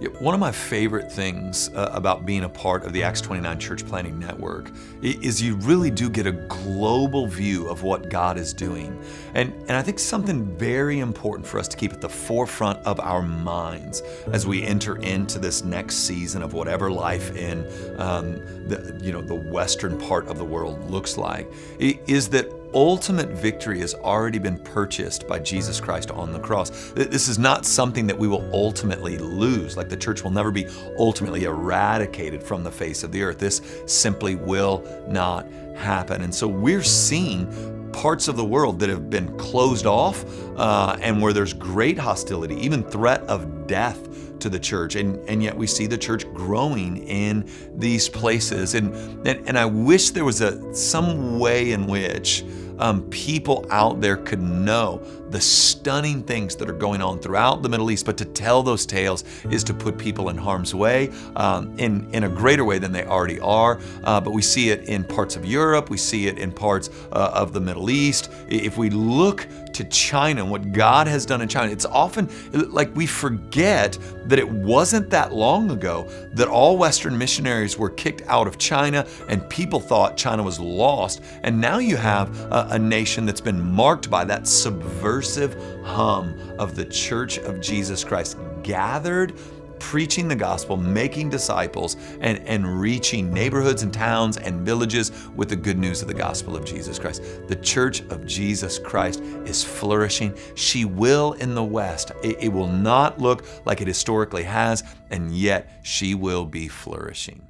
Yeah, one of my favorite things about being a part of the Acts 29 Church Planting Network is you really do get a global view of what God is doing. And I think something very important for us to keep at the forefront of our minds as we enter into this next season of whatever life in the western part of the world looks like, is that ultimate victory has already been purchased by Jesus Christ on the cross. This is not something that we will ultimately lose. Like the church will never be ultimately eradicated from the face of the earth. This simply will not happen. And so we're seeing parts of the world that have been closed off and where there's great hostility, even threat of death to the church, and yet we see the church growing in these places. And I wish there was some way in which people out there could know the stunning things that are going on throughout the Middle East, but to tell those tales is to put people in harm's way in a greater way than they already are. But we see it in parts of Europe, we see it in parts of the Middle East. If we look to China and what God has done in China, it's often like we forget that it wasn't that long ago that all Western missionaries were kicked out of China and people thought China was lost. And now you have a nation that's been marked by that subversive hum of the Church of Jesus Christ gathered, preaching the gospel, making disciples, and reaching neighborhoods and towns and villages with the good news of the gospel of Jesus Christ. The Church of Jesus Christ is flourishing. She will in the West. It will not look like it historically has, and yet she will be flourishing.